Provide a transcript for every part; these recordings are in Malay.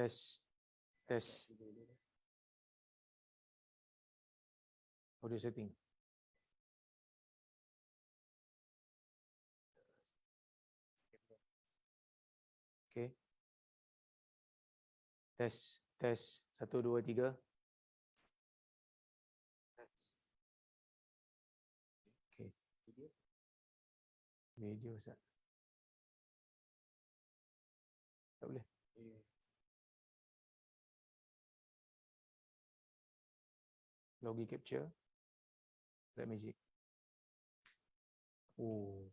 Tes. Tes. Audio setting. Okey. Tes. Tes. 1, 2, 3. Okey. Video Ustaz. Tak boleh. Logi capture. Red Magic. Oh.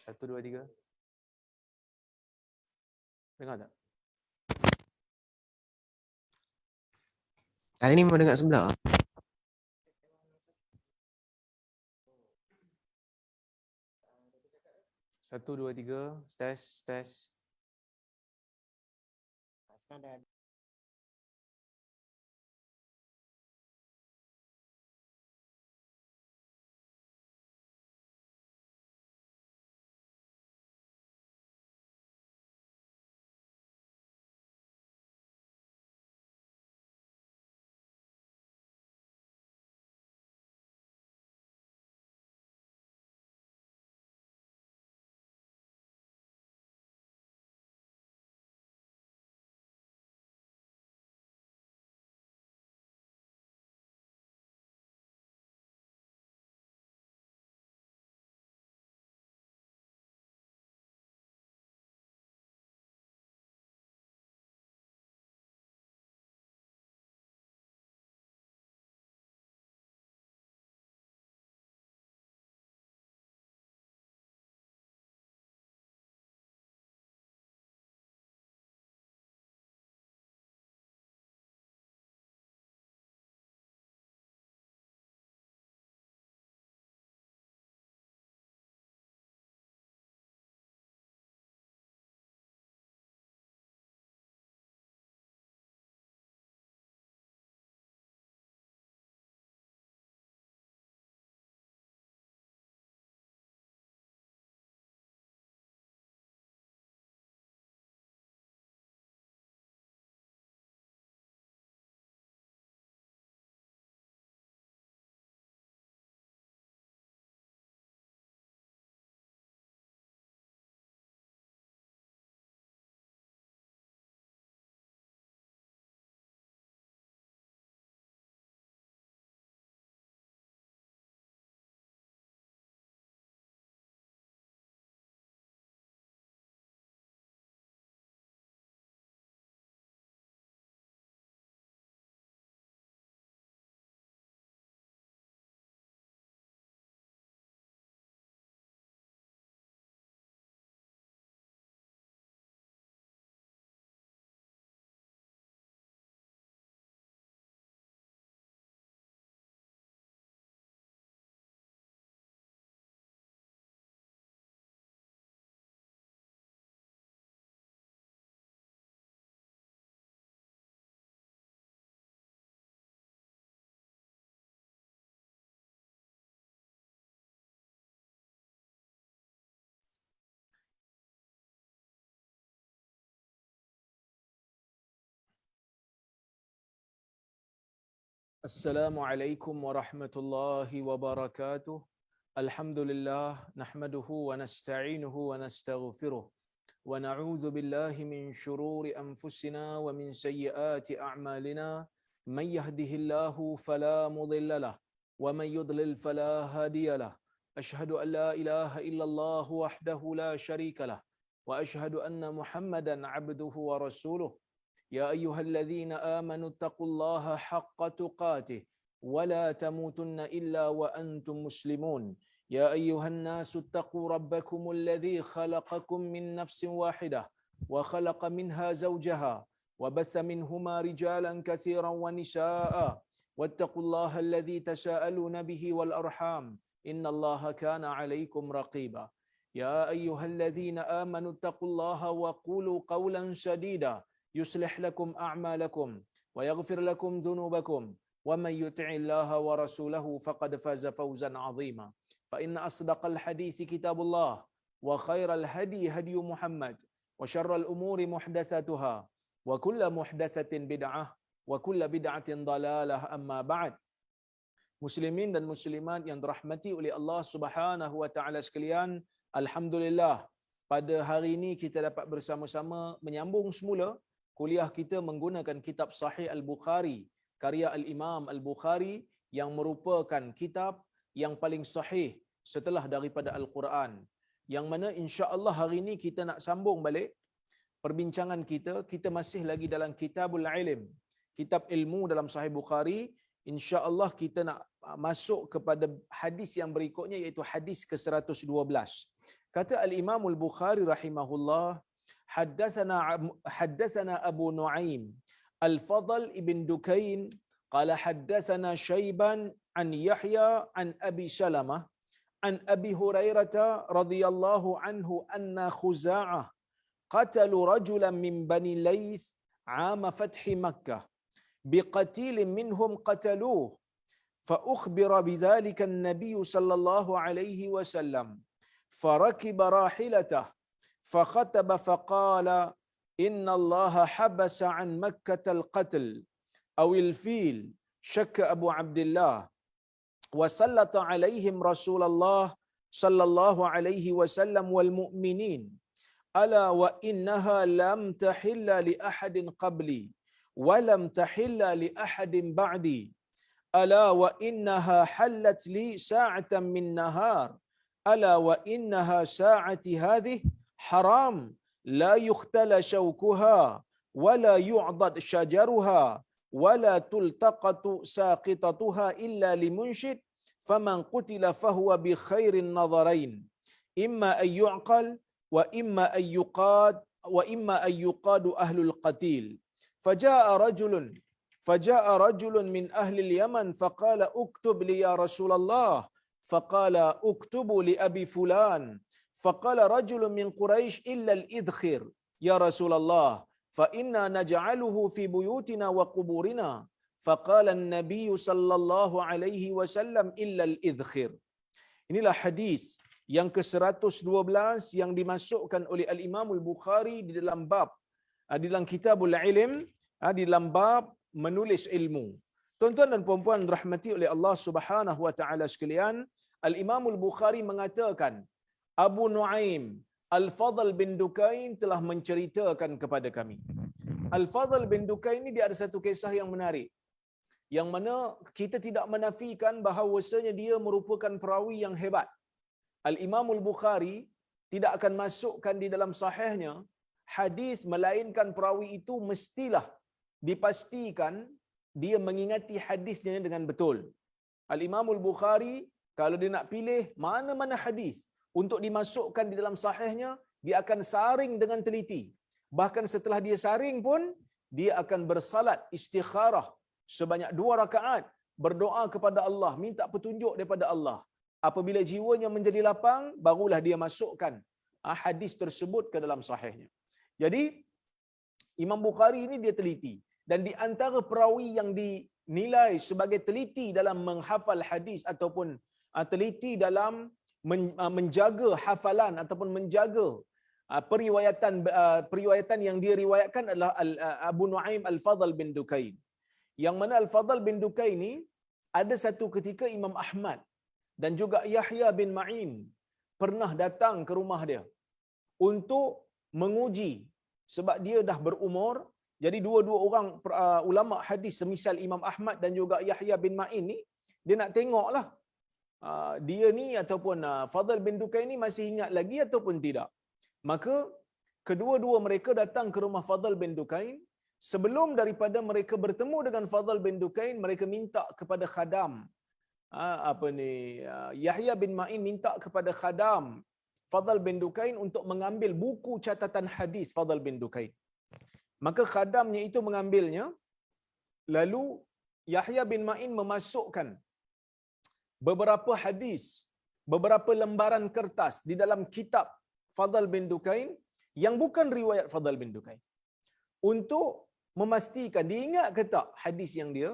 Satu, dua, tiga. Dengar tak? Kali ni mau dengar sebelah. 1, 2, 3. Tes. Tes. Sekarang dah. Assalamualaikum warahmatullahi wabarakatuh. Alhamdulillah nahmaduhu wa nasta'inuhu wa nastaghfiruh wa na'udzu billahi min shururi anfusina wa min sayyiati a'malina. Man yahdihillahu fala mudilla lah wa man yudlil fala hadiya lah. Ashhadu an la ilaha illallah wahdahu la syarika lah wa ashhadu anna Muhammadan 'abduhu wa rasuluh. يا أيها الذين آمنوا اتقوا الله حق تقاته ولا تموتن إلا وأنتم مسلمون يا أيها الناس اتقوا ربكم الذي خلقكم من نفس واحدة وخلق منها زوجها وبث منهما رجالا كثيرا ونساء واتقوا الله الذي تساءلون به والأرحام إن الله كان عليكم رقيبا يا أيها الذين آمنوا اتقوا الله وقولوا قولا سديدا يصلح لكم أعمالكم ويغفر لكم ذنوبكم ومن يطع الله ورسوله فقد فاز فوزا عظيما فإن أصدق الحديث كتاب الله وخير الهدي هدي محمد وشر الأمور محدثاتها وكل محدثة بدعة وكل بدعة ضلالة أما بعد. Muslimin dan muslimat yang dirahmati oleh Allah Subhanahu wa taala sekalian, alhamdulillah pada hari ini kita dapat bersama-sama menyambung semula kuliah kita menggunakan kitab Sahih Al-Bukhari karya Al-Imam Al-Bukhari yang merupakan kitab yang paling sahih setelah daripada Al-Quran, yang mana insya-Allah hari ini kita nak sambung balik perbincangan kita masih lagi dalam Kitabul Ilm, kitab ilmu dalam Sahih Bukhari. Insya-Allah kita nak masuk kepada hadis yang berikutnya, iaitu hadis ke-112. Kata Al-Imam Al-Bukhari rahimahullah, haddathana Abu Nu'aim Al-Fadl ibn Dukain qala haddathana Syaiban an Yahya an Abi Salamah an Abi Hurairah radhiyallahu anhu anna Khuza'ah qatalu rajulan min Bani Laith 'ama fathi Makkah بقتيل منهم قتلوه فأخبر بذلك النبي صلى الله عليه وسلم فركب راحلته فخطب فقال إن الله حبس عن مكة القتل أو الفيل شك أبو عبد الله وسلط عليهم رسول الله صلى الله عليه وسلم والمؤمنين ألا وإنها لم تحل لأحد قبلي ولم تحل لأحد بعدي ألا وإنها حلت لي ساعة من نهار ألا وإنها ساعة هذه حرام لا يختل شوكها ولا يعضد شجرها ولا تلتقط ساقطتها إلا لمنشد فمن قتل فهو بخير النظرين إما أن يعقل وإما أن يقاد أهل القتيل فجاء رجل من أهل اليمن فقال اكتب لي يا رسول الله فقال اكتبوا لأبي فلان فقال رجل من قريش إلا الإذخر يا رسول الله فإنا نجعله في بيوتنا وقبورنا فقال النبي صلى الله عليه وسلم إلا الإذخر. Inilah hadis yang ke-112 yang dimasukkan oleh Al-Imam Al-Bukhari di dalam bab di dalam Kitabul Ilm, di dalam bab menulis ilmu. Tuan-tuan dan puan-puan rahmati oleh Allah Subhanahu wa taala sekalian, Al-Imam Al-Bukhari mengatakan Abu Nu'aim Al-Fadl bin Dukain telah menceritakan kepada kami. Al-Fadl bin Dukain ini dia ada satu kisah yang menarik, yang mana kita tidak menafikan bahawasanya dia merupakan perawi yang hebat. Al-Imam Al-Bukhari tidak akan masukkan di dalam sahihnya hadis melainkan perawi itu mestilah dipastikan dia mengingati hadisnya dengan betul. Al-Imam Al-Bukhari kalau dia nak pilih mana-mana hadis untuk dimasukkan di dalam sahihnya, dia akan saring dengan teliti. Bahkan setelah dia saring pun, dia akan bersalat istikharah sebanyak 2 rakaat, berdoa kepada Allah, minta petunjuk daripada Allah. Apabila jiwanya menjadi lapang, barulah dia masukkan hadis tersebut ke dalam sahihnya. Jadi Imam Bukhari ini dia teliti, dan di antara perawi yang dinilai sebagai teliti dalam menghafal hadis ataupun teliti dalam menjaga hafalan ataupun menjaga periwayatan yang dia riwayatkan adalah Abu Nu'aim Al-Fadl bin Dukain. Yang mana Al-Fadl bin Dukain ini ada satu ketika Imam Ahmad dan juga Yahya bin Ma'in pernah datang ke rumah dia untuk menguji, sebab dia dah berumur. Jadi dua-dua orang ulama hadis semisal Imam Ahmad dan juga Yahya bin Ma'in ni, dia nak tengoklah dia ni ataupun Fadl bin Dukain ni masih ingat lagi ataupun tidak. Maka kedua-dua mereka datang ke rumah Fadl bin Dukain sebelum daripada mereka bertemu dengan Fadl bin Dukain, mereka minta kepada khadam, Yahya bin Ma'in minta kepada khadam Fadl bin Dukain untuk mengambil buku catatan hadis Fadl bin Dukain. Maka khadamnya itu mengambilnya, lalu Yahya bin Ma'in memasukkan beberapa hadis, beberapa lembaran kertas di dalam kitab Fadl bin Dukain yang bukan riwayat Fadl bin Dukain, untuk memastikan dia ingat ke tak hadis yang dia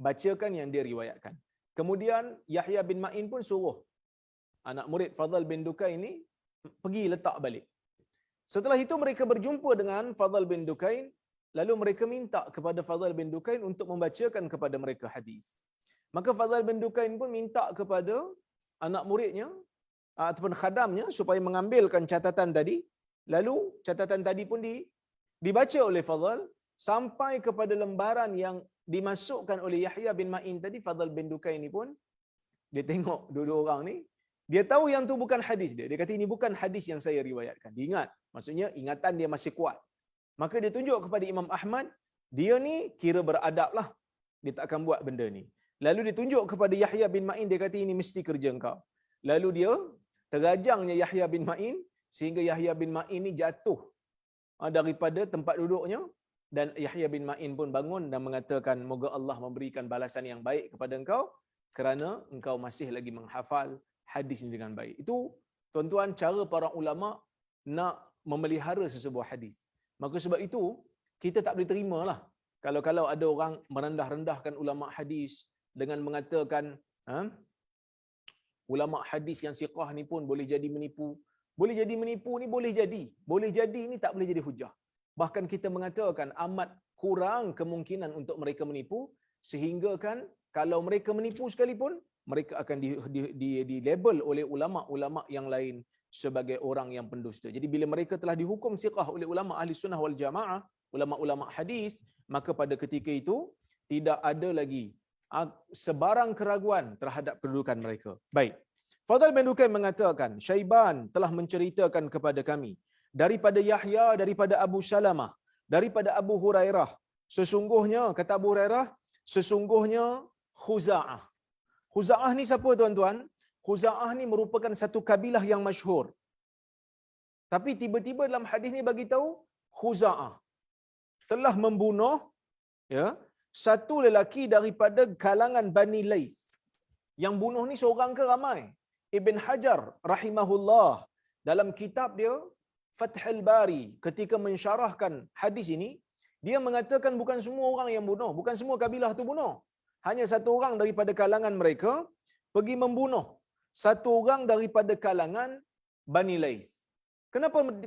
bacakan, yang dia riwayatkan. Kemudian Yahya bin Ma'in pun suruh anak murid Fadl bin Dukain ini pergi letak balik. Setelah itu mereka berjumpa dengan Fadl bin Dukain, lalu mereka minta kepada Fadl bin Dukain untuk membacakan kepada mereka hadis. Maka Fadl bin Dukain pun minta kepada anak muridnya ataupun khadamnya supaya mengambilkan catatan tadi. Lalu catatan tadi pun dibaca oleh Fadl sampai kepada lembaran yang dimasukkan oleh Yahya bin Ma'in tadi. Fadl bin Dukain ni pun dia tengok dua-dua orang ni, dia tahu yang tu bukan hadis dia. Dia kata ini bukan hadis yang saya riwayatkan. Dia ingat, maksudnya ingatan dia masih kuat. Maka dia tunjuk kepada Imam Ahmad, dia ni kira beradab lah, dia tak akan buat benda ni. Lalu dia tunjuk kepada Yahya bin Ma'in, dia kata ini mesti kerja engkau. Lalu dia terajangnya Yahya bin Ma'in sehingga Yahya bin Ma'in ni jatuh daripada tempat duduknya, dan Yahya bin Ma'in pun bangun dan mengatakan, moga Allah memberikan balasan yang baik kepada engkau kerana engkau masih lagi menghafal hadis ini dengan baik. Itu tuan-tuan cara para ulama nak memelihara sesebuah hadis. Maka sebab itu kita tak boleh terimalah kalau ada orang merendah-rendahkan ulama hadis dengan mengatakan ulama hadis yang siqah ni pun boleh jadi menipu. Boleh jadi menipu ni boleh jadi ni tak boleh jadi hujah. Bahkan kita mengatakan amat kurang kemungkinan untuk mereka menipu, sehingga kan kalau mereka menipu sekalipun mereka akan di label oleh ulama-ulama yang lain sebagai orang yang pendusta. Jadi bila mereka telah dihukum siqah oleh ulama ahli sunnah wal jamaah, ulama-ulama hadis, maka pada ketika itu tidak ada lagi sebarang keraguan terhadap kedudukan mereka. Baik. Fadl bin Dukain mengatakan, Syaiban telah menceritakan kepada kami daripada Yahya, daripada Abu Salamah, daripada Abu Hurairah. Sesungguhnya, kata Abu Hurairah, sesungguhnya Khuza'ah. Khuza'ah ni siapa tuan-tuan? Khuza'ah ni merupakan satu kabilah yang masyhur. Tapi tiba-tiba dalam hadis ni bagi tahu Khuza'ah telah membunuh satu lelaki daripada kalangan Bani Lais. Yang bunuh ni seorang ke ramai? Ibn Hajar rahimahullah dalam kitab dia Fathul Bari ketika mensyarahkan hadis ini, dia mengatakan bukan semua orang yang bunuh, bukan semua kabilah tu bunuh. Hanya satu orang daripada kalangan mereka pergi membunuh satu orang daripada kalangan Bani Lais.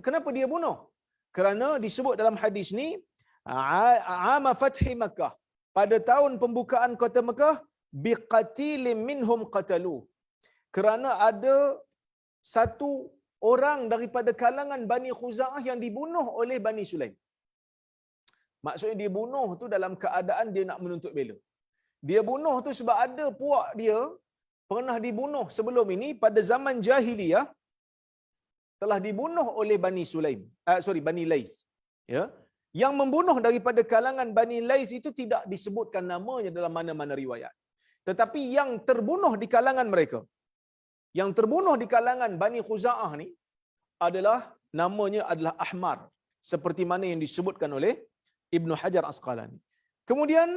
Kenapa dia bunuh? Kerana disebut dalam hadis ni Aama Fathi Makkah, pada tahun pembukaan kota Mekah, biqatilin minhum qatalu, kerana ada satu orang daripada kalangan Bani Khuza'ah yang dibunuh oleh Bani Sulaim. Maksudnya dia bunuh tu dalam keadaan dia nak menuntut bela. Dia bunuh tu sebab ada puak dia pernah dibunuh sebelum ini pada zaman jahiliyah, telah dibunuh oleh Bani Sulaim. Bani Lais. Ya. Yang membunuh daripada kalangan Bani Lais itu tidak disebutkan namanya dalam mana-mana riwayat. Tetapi yang terbunuh di kalangan mereka, yang terbunuh di kalangan Bani Khuza'ah ni adalah namanya adalah Ahmar, seperti mana yang disebutkan oleh Ibnu Hajar Asqalani. Kemudian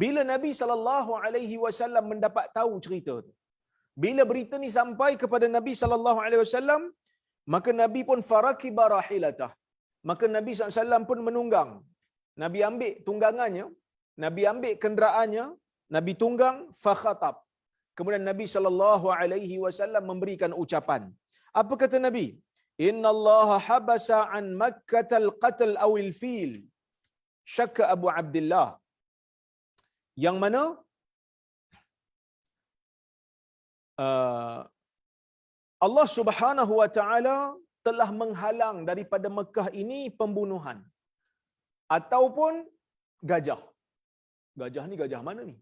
bila Nabi SAW mendapat tahu cerita tu, bila berita ni sampai kepada Nabi SAW, maka Nabi pun farakiba rahilatah, maka Nabi SAW pun menunggang. Nabi ambil tunggangannya, Nabi ambil kenderaannya, Nabi tunggang, fakhatab. Kemudian Nabi SAW memberikan ucapan. Apa kata Nabi? Innallaha habasa an Makkatal qatl awil fil. Syakka Abu Abdullah. Yang mana Allah Subhanahu wa taala telah menghalang daripada Mekah ini pembunuhan ataupun gajah. Gajah ni gajah mana ni?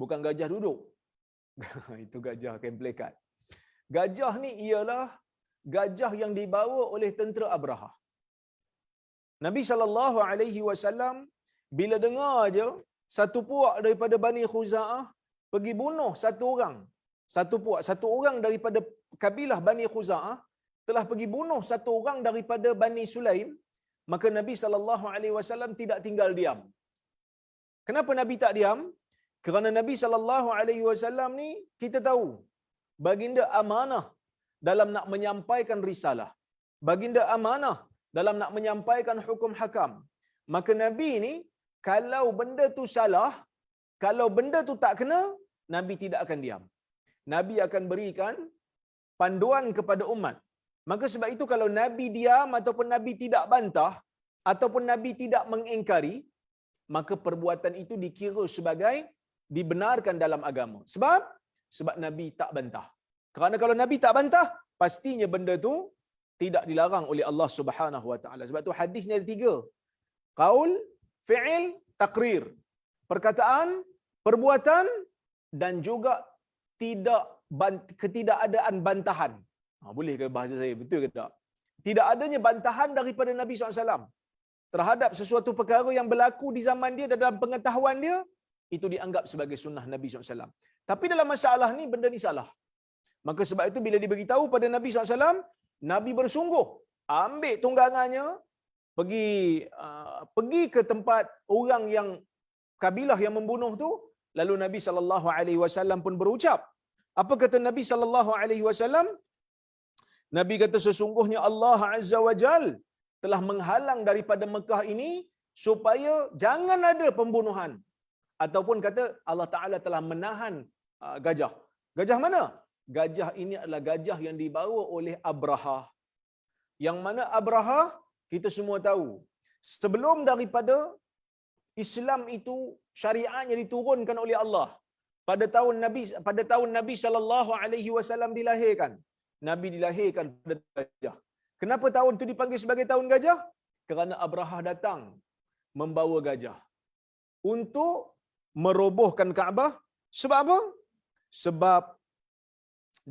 Bukan gajah duduk. Itu gajah kemplekat. Gajah ni ialah gajah yang dibawa oleh tentera Abraha. Nabi SAW bila dengar aja satu puak daripada Bani Khuza'ah pergi bunuh satu orang. Satu orang daripada kabilah Bani Khuza'ah telah pergi bunuh satu orang daripada Bani Sulaim, maka Nabi SAW tidak tinggal diam. Kenapa Nabi tak diam? Kerana Nabi SAW ni kita tahu baginda amanah dalam nak menyampaikan risalah. Baginda amanah dalam nak menyampaikan hukum hakam. Maka Nabi ni kalau benda tu salah, kalau benda tu tak kena, Nabi tidak akan diam. Nabi akan berikan panduan kepada umat. Maka sebab itu kalau Nabi diam ataupun Nabi tidak bantah ataupun Nabi tidak mengingkari, maka perbuatan itu dikira sebagai dibenarkan dalam agama. Sebab Nabi tak bantah. Kerana kalau Nabi tak bantah, pastinya benda tu tidak dilarang oleh Allah Subhanahu Wa Taala. Sebab tu hadis ni ada 3. Qaul, fi'il, taqrir. Perkataan, perbuatan dan juga ketidakadaan bantahan. Boleh ke bahasa saya? Betul ke tak? Tidak adanya bantahan daripada Nabi SAW terhadap sesuatu perkara yang berlaku di zaman dia dan dalam pengetahuan dia, itu dianggap sebagai sunnah Nabi SAW. Tapi dalam masalah ni, benda ni salah. Maka sebab itu bila diberitahu pada Nabi SAW, Nabi bersungguh ambil tunggangannya, pergi ke tempat orang yang kabilah yang membunuh tu, lalu Nabi SAW pun berucap. Apa kata Nabi SAW? Nabi kata sesungguhnya Allah Azza wa Jal telah menghalang daripada Mekah ini supaya jangan ada pembunuhan. Ataupun kata Allah Ta'ala telah menahan gajah. Gajah mana? Gajah ini adalah gajah yang dibawa oleh Abraha. Yang mana Abraha kita semua tahu. Sebelum daripada Islam itu syariatnya diturunkan oleh Allah. Pada tahun Nabi SAW dilahirkan. Nabi dilahirkan pada gajah. Kenapa tahun itu dipanggil sebagai tahun gajah? Kerana Abraha datang membawa gajah untuk merobohkan Kaabah. Sebab apa? Sebab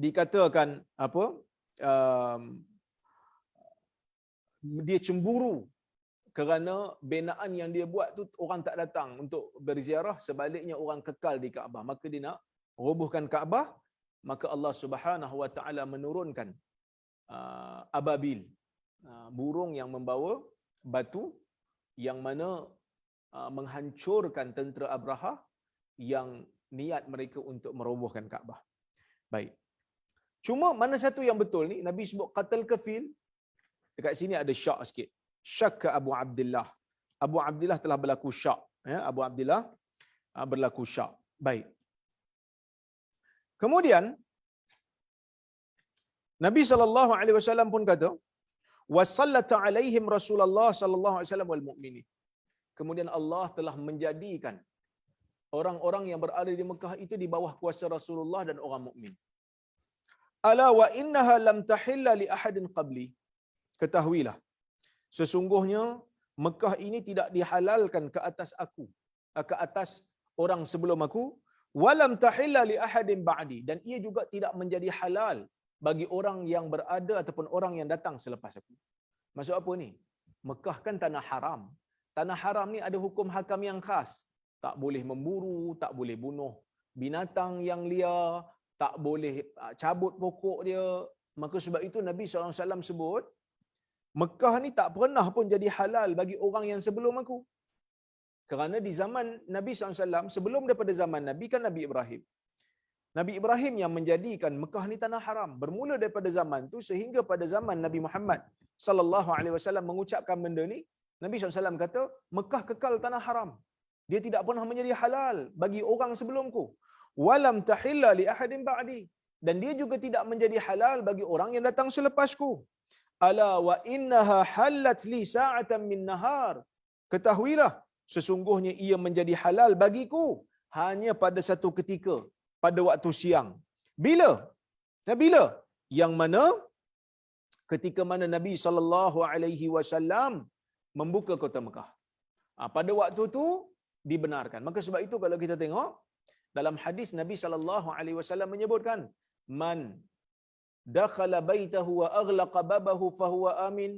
dikatakan apa? Dia cemburu kerana binaan yang dia buat tu orang tak datang untuk berziarah, sebaliknya orang kekal di Kaabah. Maka dia nak robohkan Kaabah, maka Allah Subhanahu Wa Taala menurunkan ababil, burung yang membawa batu yang mana menghancurkan tentera Abraha yang niat mereka untuk merobohkan Kaabah. Baik. Cuma mana satu yang betul ni? Nabi sebut qatl kafil. Dekat sini ada syak sikit. Syak Abu Abdullah. Abu Abdullah telah berlaku syak. Ya, Abu Abdullah berlaku syak. Baik. Kemudian Nabi SAW pun kata, wasallata alaihim Rasulullah SAW wal mu'minin. Kemudian Allah telah menjadikan orang-orang yang berada di Mekah itu di bawah kuasa Rasulullah dan orang mukmin. Ala wa innaha lam tahilla li ahadin qabli. Ketahuilah, sesungguhnya Mekah ini tidak dihalalkan ke atas aku, ke atas orang sebelum aku, walam tahilla li ahadin ba'di, dan ia juga tidak menjadi halal bagi orang yang berada ataupun orang yang datang selepas aku. Maksud apa ni? Mekah kan tanah haram. Tanah haram ni ada hukum hakam yang khas. Tak boleh memburu, tak boleh bunuh binatang yang liar, tak boleh cabut pokok dia. Maka sebab itu Nabi SAW sebut, Mekah ni tak pernah pun jadi halal bagi orang yang sebelum aku. Kerana di zaman Nabi SAW, sebelum daripada zaman Nabi kan Nabi Ibrahim. Nabi Ibrahim yang menjadikan Mekah ni tanah haram. Bermula daripada zaman tu sehingga pada zaman Nabi Muhammad SAW mengucapkan benda ni, Nabi SAW kata, Mekah kekal tanah haram. Dia tidak pernah menjadi halal bagi orang sebelumku. Walam tahilla li ahadin ba'di. Dan dia juga tidak menjadi halal bagi orang yang datang selepasku. Ala wa innaha halat li sa'atan min nahar. Ketahuilah, sesungguhnya ia menjadi halal bagiku hanya pada satu ketika, pada waktu siang. Bila? Bila? Yang mana ketika mana Nabi SAW membuka kota Mekah. Pada waktu tu dibenarkan. Maka sebab itu kalau kita tengok dalam hadis Nabi SAW menyebutkan, man dakhala baitahu wa aghlaqa babahu fahuwa amin.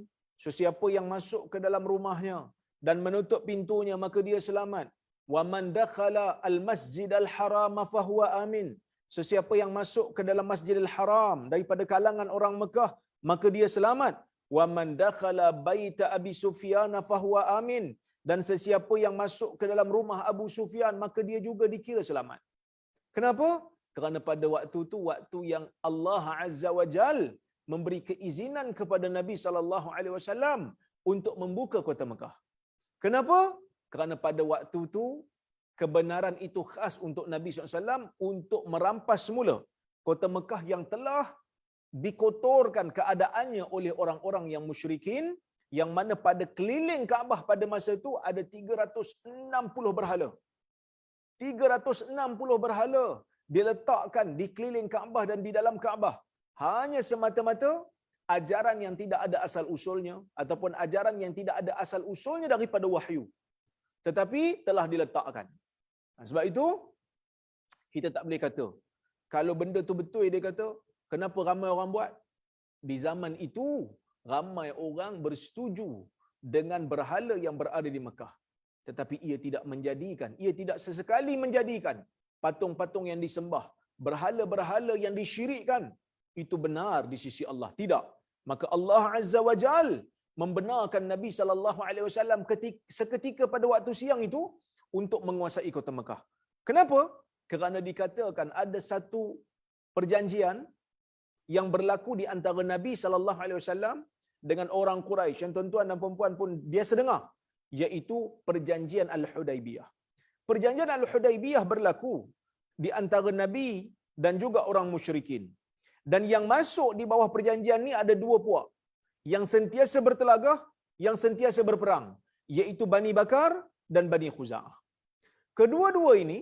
Sesiapa yang masuk ke dalam rumahnya dan menutup pintunya maka dia selamat. Wa man dakhala al-masjidal haram fahuwa amin. Sesiapa yang masuk ke dalam Masjidil Haram daripada kalangan orang Mekah maka dia selamat. Wa man dakhala baita Abi Sufyan fahuwa amin. Dan sesiapa yang masuk ke dalam rumah Abu Sufyan maka dia juga dikira selamat. Kenapa? Kerana pada waktu itu waktu yang Allah Azza wa Jal memberi keizinan kepada Nabi sallallahu alaihi wasallam untuk membuka kota Mekah. Kenapa? Kerana pada waktu itu kebenaran itu khas untuk Nabi SAW untuk merampas semula kota Mekah yang telah dikotorkan keadaannya oleh orang-orang yang musyrikin, yang mana pada keliling Kaabah pada masa itu ada 360 berhala. 360 berhala diletakkan di keliling Kaabah dan di dalam Kaabah. Hanya semata-mata ajaran yang tidak ada asal usulnya ataupun ajaran yang tidak ada asal usulnya daripada wahyu, tetapi telah diletakkan. Sebab itu kita tak boleh kata kalau benda tu betul, dia kata kenapa ramai orang buat. Di zaman itu ramai orang bersetuju dengan berhala yang berada di Mekah, tetapi ia tidak sesekali menjadikan patung-patung yang disembah, berhala-berhala yang disyirikkan itu benar di sisi Allah. Tidak. Maka Allah Azza wa Jal membenarkan Nabi sallallahu alaihi wasallam seketika pada waktu siang itu untuk menguasai kota Mekah. Kenapa? Kerana dikatakan ada satu perjanjian yang berlaku di antara Nabi sallallahu alaihi wasallam dengan orang Quraisy, yang tuan-tuan dan puan-puan pun biasa dengar, iaitu perjanjian Al-Hudaibiyah. Perjanjian Al-Hudaibiyah berlaku di antara Nabi dan juga orang musyrikin. Dan yang masuk di bawah perjanjian ni ada dua puak yang sentiasa bertelagah, yang sentiasa berperang, iaitu Bani Bakar dan Bani Khuza'ah. Kedua-dua ini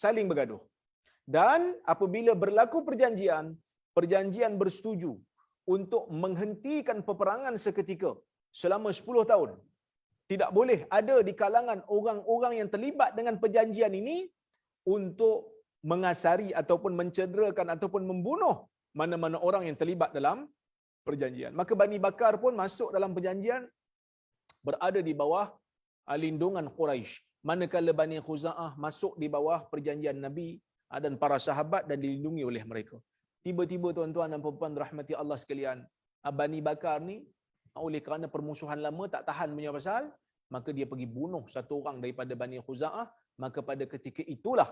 saling bergaduh. Dan apabila berlaku perjanjian bersetuju untuk menghentikan peperangan seketika selama 10 tahun. Tidak boleh ada di kalangan orang-orang yang terlibat dengan perjanjian ini untuk mengasari ataupun mencederakan ataupun membunuh mana-mana orang yang terlibat dalam perjanjian. Maka Bani Bakar pun masuk dalam perjanjian, berada di bawah lindungan Quraisy. Manakala Bani Khuza'ah masuk di bawah perjanjian Nabi dan para sahabat dan dilindungi oleh mereka. Tiba-tiba tuan-tuan dan puan-puan rahmati Allah sekalian, Bani Bakar ni oleh kerana permusuhan lama tak tahan punya pasal, maka dia pergi bunuh satu orang daripada Bani Khuza'ah. Maka pada ketika itulah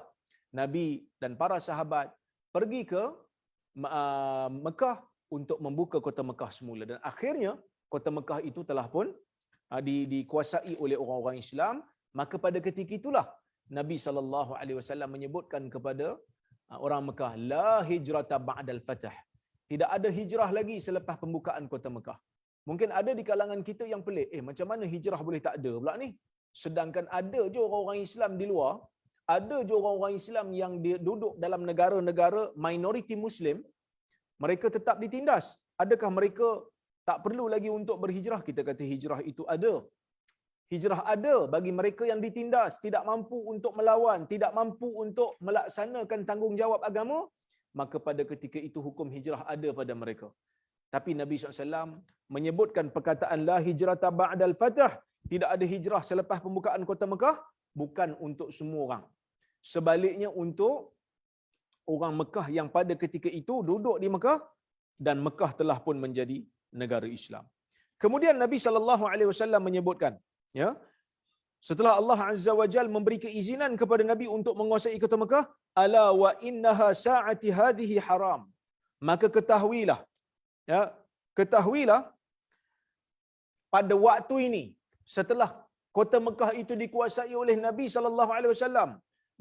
Nabi dan para sahabat pergi ke Mekah untuk membuka kota Mekah semula, dan akhirnya kota Mekah itu telah pun dikuasai oleh orang-orang Islam. Maka pada ketika itulah Nabi sallallahu alaihi wasallam menyebutkan kepada orang Mekah, la hijrata ba'dal fath. Tidak ada hijrah lagi selepas pembukaan kota Mekah. Mungkin ada di kalangan kita yang pelik, macam mana hijrah boleh tak ada pula ni? Sedangkan ada je orang-orang Islam di luar, ada je orang-orang Islam yang duduk dalam negara-negara minoriti Muslim, mereka tetap ditindas. Adakah mereka tak perlu lagi untuk berhijrah? Kita kata hijrah itu ada. Hijrah ada bagi mereka yang ditindas, tidak mampu untuk melawan, tidak mampu untuk melaksanakan tanggungjawab agama, maka pada ketika itu hukum hijrah ada pada mereka. Tapi Nabi SAW menyebutkan perkataan la hijrata ba'dal fath, tidak ada hijrah selepas pembukaan kota Mekah, bukan untuk semua orang. Sebaliknya untuk orang Mekah yang pada ketika itu duduk di Mekah, dan Mekah telah pun menjadi negara Islam. Kemudian Nabi SAW menyebutkan, ya, setelah Allah Azza wa Jal memberi keizinan kepada Nabi untuk menguasai kota Mekah, ala wa innaha sa'ati hadhihi haram. Maka ketahuilah, ya, ketahuilah pada waktu ini setelah kota Mekah itu dikuasai oleh Nabi sallallahu alaihi wasallam,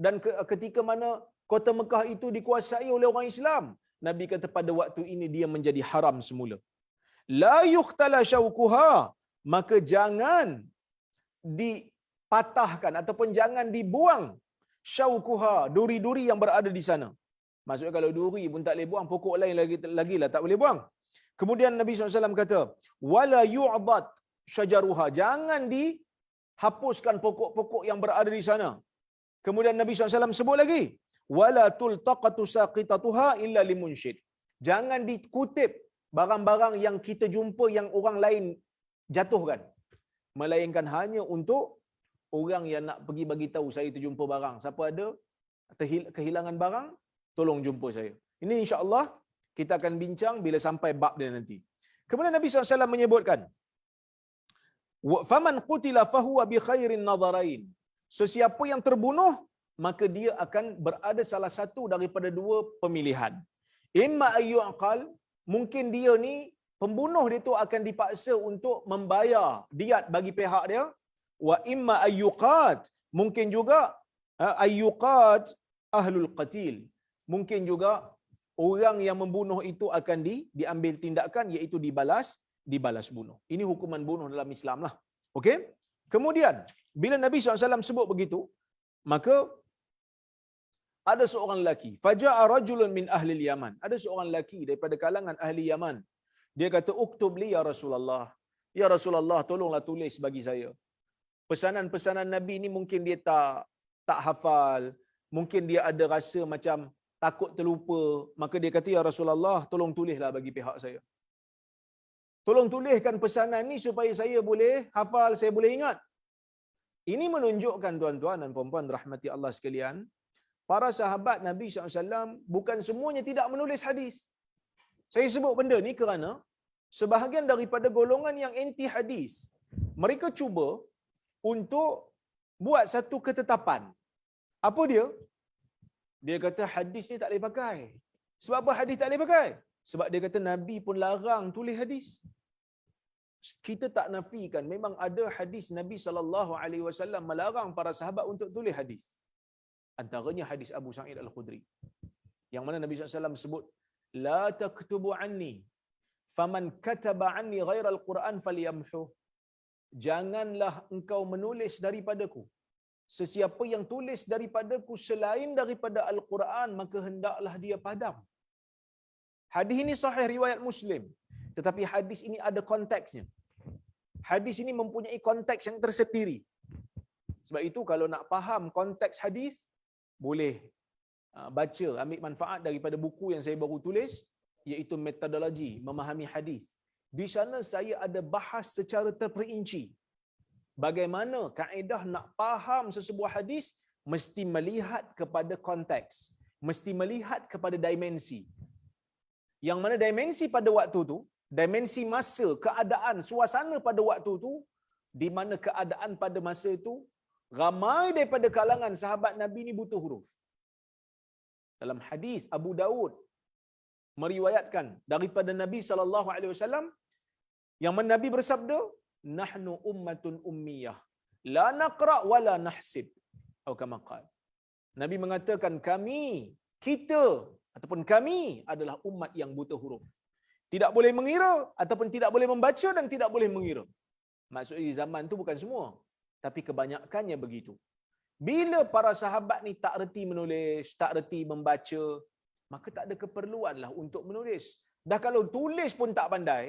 dan ketika mana kota Mekah itu dikuasai oleh orang Islam, Nabi kata pada waktu ini dia menjadi haram semula. La yuqtala syaukuha, maka jangan dipatahkan ataupun jangan dibuang syaukuha, duri-duri yang berada di sana. Maksudnya kalau duri pun tak boleh buang, pokok lain lagi lah tak boleh buang. Kemudian Nabi SAW kata, wala yu'dad syajaruha, jangan dihapuskan pokok-pokok yang berada di sana. Kemudian Nabi SAW sebut lagi, wala tultaqatu saqitatuha illa limunshid, jangan dikutip barang-barang yang kita jumpa yang orang lain jatuhkan, melainkan hanya untuk orang yang nak pergi bagi tahu saya terjumpa barang. Siapa ada kehilangan barang, tolong jumpa saya. Ini insya-Allah kita akan bincang bila sampai bab dia nanti. Kemudian Nabi SAW menyebutkan, faman qutila fahuwa bi khairin nadharain. Sesiapa yang terbunuh, maka dia akan berada salah satu daripada dua pemilihan. Imma ayyuqal, mungkin dia ni pembunuh dia tu akan dipaksa untuk membayar diat bagi pihak dia. Wa imma ayyuqat, mungkin juga ayyuqat ahlul qatil, mungkin juga orang yang membunuh itu akan diambil tindakan, iaitu dibalas bunuh. Ini hukuman bunuh dalam Islam lah. Okey? Kemudian bila Nabi SAW sebut begitu, maka ada seorang lelaki, faja'a rajulun min ahli Yaman. Ada seorang lelaki daripada kalangan ahli Yaman. Dia kata, uktub li ya Rasulullah. Ya Rasulullah, tolonglah tulis bagi saya. Pesanan-pesanan Nabi ni mungkin dia tak hafal, mungkin dia ada rasa macam takut terlupa, maka dia kata, ya Rasulullah, tolong tulislah bagi pihak saya. Tolong tuliskan pesanan ni supaya saya boleh hafal, saya boleh ingat. Ini menunjukkan tuan-tuan dan puan-puan rahmati Allah sekalian, para sahabat Nabi SAW bukan semuanya tidak menulis hadis. Saya sebut benda ni kerana sebahagian daripada golongan yang anti hadis, mereka cuba untuk buat satu ketetapan. Apa dia? Dia kata hadis ni tak boleh pakai. Sebab apa hadis tak boleh pakai? Sebab dia kata Nabi pun larang tulis hadis. Kita tak nafikan memang ada hadis Nabi SAW melarang para sahabat untuk tulis hadis. Antaranya hadis Abu Sa'id Al-Khudri, yang mana Nabi SAW sebut, la taktubu anni faman kataba anni ghaira al-Quran falyamhu. Janganlah engkau menulis daripadaku. Sesiapa yang tulis daripadaku selain daripada Al-Quran, maka hendaklah dia padam. Hadis ini sahih riwayat Muslim, tetapi hadis ini ada konteksnya. Hadis ini mempunyai konteks yang tersendiri. Sebab itu kalau nak faham konteks hadis, boleh baca, ambil manfaat daripada buku yang saya baru tulis, iaitu metodologi memahami hadis. Di sana saya ada bahas secara terperinci bagaimana kaedah nak faham sesebuah hadis, mesti melihat kepada konteks, mesti melihat kepada dimensi. Yang mana dimensi pada waktu tu, dimensi masa, keadaan, suasana pada waktu tu, di mana keadaan pada masa itu ramai daripada kalangan sahabat Nabi ni butuh huruf. Dalam hadis Abu Daud meriwayatkan daripada Nabi SAW, yang mana Nabi bersabda, nahnu ummatun ummiyah la naqra wa la nahsib, atau kama qala. Nabi mengatakan kita ataupun kami adalah umat yang butuh huruf. Tidak boleh mengira ataupun tidak boleh membaca dan tidak boleh mengira. Maksudnya di zaman tu bukan semua, tapi kebanyakannya begitu. Bila para sahabat ni tak reti menulis, tak reti membaca, maka tak ada keperluanlah untuk menulis. Dah kalau tulis pun tak pandai,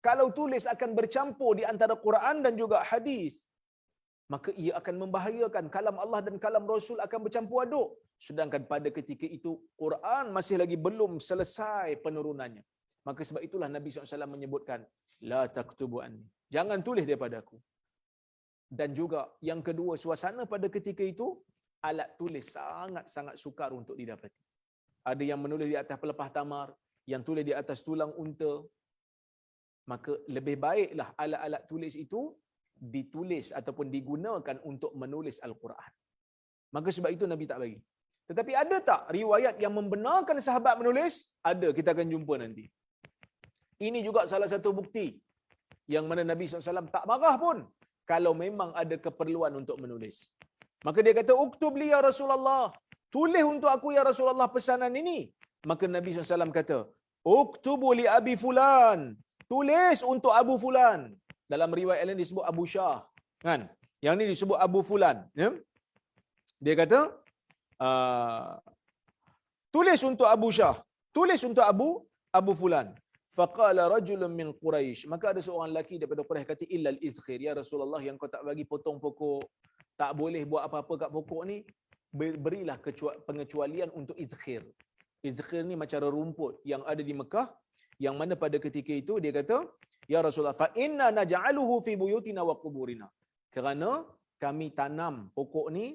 kalau tulis akan bercampur di antara Quran dan juga hadis, maka ia akan membahayakan. Kalam Allah dan kalam Rasul akan bercampur aduk. Sedangkan pada ketika itu Quran masih lagi belum selesai penurunannya. Maka sebab itulah Nabi SAW menyebutkan, la taktubu anni, jangan tulis daripada aku. Dan juga yang kedua, suasana pada ketika itu alat tulis sangat-sangat sukar untuk didapati. Ada yang menulis di atas pelepah tamar, yang tulis di atas tulang unta. Maka lebih baiklah alat-alat tulis itu ditulis ataupun digunakan untuk menulis Al-Quran. Maka sebab itu Nabi tak bagi. Tetapi ada tak riwayat yang membenarkan sahabat menulis? Ada, kita akan jumpa nanti. Ini juga salah satu bukti yang mana Nabi SAW tak marah pun kalau memang ada keperluan untuk menulis. Maka dia kata, uktub li ya Rasulullah, tulis untuk aku ya Rasulullah pesanan ini. Maka Nabi SAW kata, uktubu li abi fulan, tulis untuk Abu Fulan. Dalam riwayat lain disebut Abu Syah, kan? Yang ni disebut Abu Fulan, ya? Dia kata, tulis untuk Abu Syah, tulis untuk Abu Fulan. Faqala rajulun min Quraisy, maka ada seorang lelaki daripada Quraisy kata, illa al-izkhir, ya Rasulullah, yang kau tak bagi potong pokok, tak boleh buat apa-apa kat pokok ni, berilah pengecualian untuk izkhir. Izkhir ni macam rumput yang ada di Mekah, yang mana pada ketika itu dia kata Ya Rasulullah, fa inna naj'aluhu fi buyutina wa quburina. Kerana kami tanam pokok ni,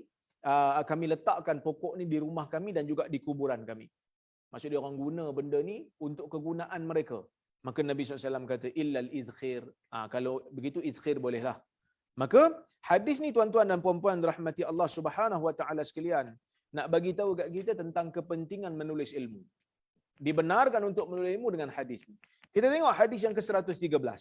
kami letakkan pokok ni di rumah kami dan juga di kuburan kami. Maksudnya orang guna benda ni untuk kegunaan mereka. Maka Nabi SAW kata illal izkhir. Kalau begitu izkhir bolehlah. Maka hadis ni tuan-tuan dan puan-puan rahmati Allah Subhanahu wa taala sekalian, nak bagi tahu kat kita tentang kepentingan menulis ilmu. Dibenarkan untuk menulis ilmu dengan hadis ni. Kita tengok hadis yang ke-113.